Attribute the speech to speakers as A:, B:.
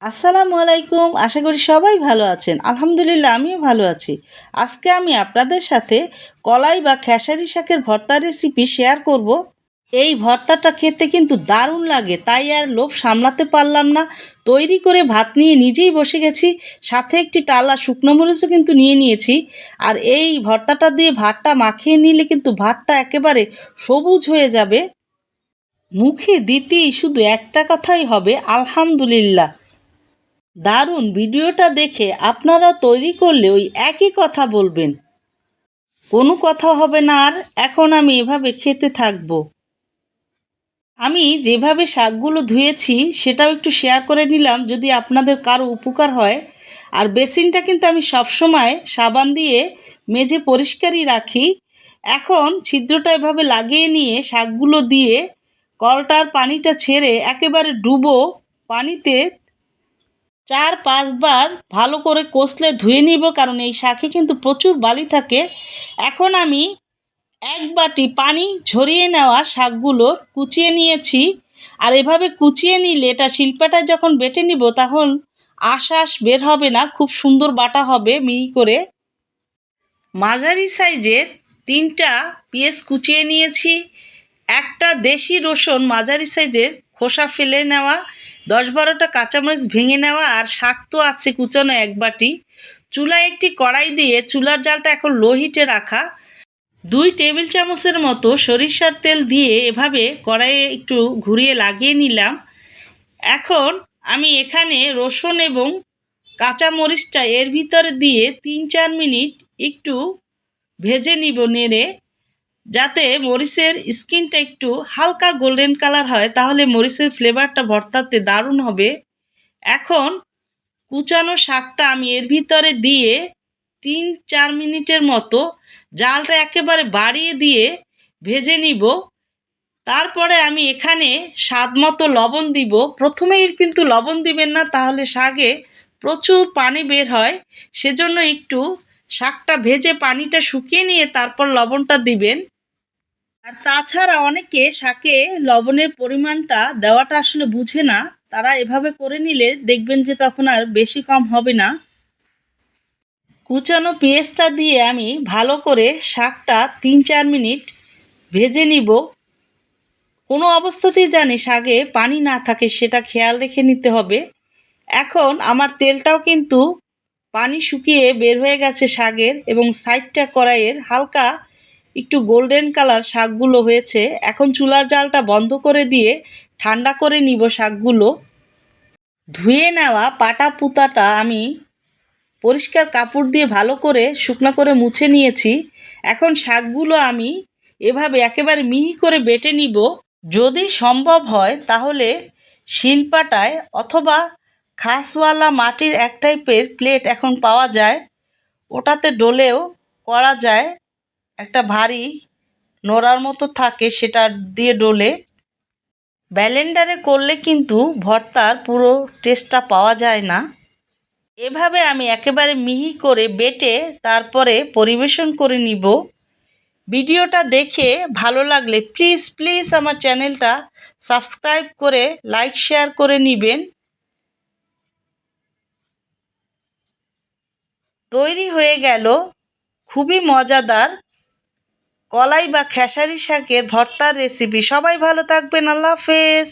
A: আসসালামু আলাইকুম। আশা করি সবাই ভালো আছেন। আলহামদুলিল্লাহ আমিও ভালো আছি। আজকে আমি আপনাদের সাথে কলাই বা খেসারি শাকের ভর্তা রেসিপি শেয়ার করব। এই ভর্তাটা খেতে কিন্তু দারুণ লাগে, তাই আর লোভ সামলাতে পারলাম না। তৈরি করে ভাত নিয়ে নিজেই বসে গেছি। সাথে একটি টালা শুকনো মরিচও কিন্তু নিয়ে নিয়েছি। আর এই ভর্তাটা দিয়ে ভাতটা মাখিয়ে নিলে কিন্তু ভাতটা একেবারে সবুজ হয়ে যাবে। মুখে দিতেই শুধু একটা কথাই হবে, আলহামদুলিল্লাহ। দারুণ! ভিডিওটা দেখে আপনারা তৈরি করলে ওই একই কথা বলবেন। কোনো কথা হবে না আর। এখন আমি এভাবে খেতে থাকবো। আমি যেভাবে শাকগুলো ধুয়েছি সেটাও একটু শেয়ার করে নিলাম, যদি আপনাদের কারো উপকার হয়। আর বেসিনটা কিন্তু আমি সবসময় সাবান দিয়ে মেজে পরিষ্কারই রাখি। এখন ছিদ্রটা এভাবে লাগিয়ে নিয়ে শাকগুলো দিয়ে কলটার পানিটা ছেড়ে একেবারে ডুবো পানিতে ৪-৫ বার ভালো করে কষলে ধুয়ে নিব, কারণ এই শাকে কিন্তু প্রচুর বালি থাকে। এখন আমি ১ বাটি পানি ঝরিয়ে নেওয়া শাকগুলো কুচিয়ে নিয়েছি। আর এভাবে কুচিয়ে নিলে এটা শিলপাটায় যখন বেটে নিব তখন আঁশ বের হবে না, খুব সুন্দর বাটা হবে মিহি করে। মাঝারি সাইজের ৩টা পেঁয়াজ কুচিয়ে নিয়েছি। একটা দেশি রসুন মাঝারি সাইজের খোসা ফেলে নেওয়া, ১০-১২টা কাঁচামরিচ ভেঙে নেওয়া, আর শাক তো আছে কুচানো ১ বাটি। চুলায় একটি কড়াই দিয়ে চুলার জালটা এখন লো হিটে রাখা। ২ টেবিল চামচের মতো সরিষার তেল দিয়ে এভাবে কড়াইয়ে একটু ঘুরিয়ে লাগিয়ে নিলাম। এখন আমি এখানে রসুন এবং কাঁচামরিচটা এর ভিতরে দিয়ে ৩-৪ মিনিট একটু ভেজে নিব নেড়ে, যাতে মরিচের স্কিনটা একটু হালকা গোল্ডেন কালার হয়, তাহলে মরিচের ফ্লেভারটা ভর্তাতে দারুণ হবে। এখন কুচানো শাকটা আমি এর ভিতরে দিয়ে ৩-৪ মিনিটের মতো জালটা একেবারে বাড়িয়ে দিয়ে ভেজে নিব। তারপরে আমি এখানে স্বাদ মতো লবণ দিব। প্রথমেই কিন্তু লবণ দিবেন না, তাহলে শাকে প্রচুর পানি বের হয়। সেজন্য একটু শাকটা ভেজে পানিটা শুকিয়ে নিয়ে তারপর লবণটা দিবেন। আর তাছাড়া অনেকে শাকে লবণের পরিমাণটা দেওয়াটা আসলে বুঝে না। তারা এভাবে করে নিলে দেখবেন যে তখন আর বেশি কম হবে না। কুচানো পেঁয়াজটা দিয়ে আমি ভালো করে শাকটা ৩-৪ মিনিট ভেজে নিব। কোনো অবস্থাতেই জানি শাকে পানি না থাকে, সেটা খেয়াল রেখে নিতে হবে। এখন আমার তেলটাও কিন্তু পানি শুকিয়ে বের হয়ে গেছে শাকের, এবং সাইডটা কড়াইয়ের হালকা একটু গোল্ডেন কালার শাকগুলো হয়েছে। এখন চুলার জালটা বন্ধ করে দিয়ে ঠান্ডা করে নিব শাকগুলো। ধুয়ে নেওয়া পাটা পুতাটা আমি পরিষ্কার কাপড় দিয়ে ভালো করে শুকনো করে মুছে নিয়েছি। এখন শাকগুলো আমি এভাবে একেবারে মিহি করে বেটে নিব। যদি সম্ভব হয় তাহলে শিলপাটায় অথবা খাসওয়ালা মাটির এক টাইপের প্লেট এখন পাওয়া যায়, ওটাতে ডলেও করা যায়। একটা ভারী নোড়ার মতো থাকে, সেটা দিয়ে ডলে। ব্লেন্ডারে করলে কিন্তু ভর্তার পুরো টেস্টটা পাওয়া যায় না। এভাবে আমি একেবারে মিহি করে বেটে তারপরে পরিবেশন করে নিব। ভিডিওটা দেখে ভালো লাগলে প্লিজ প্লিজ আমার চ্যানেলটা সাবস্ক্রাইব করে লাইক শেয়ার করে নেবেন। তৈরি হয়ে গেল খুবই মজাদার কলাই বা খেসারি শাকের ভর্তার রেসিপি। সবাই ভালো থাকবেন। আল্লাহ হাফেজ।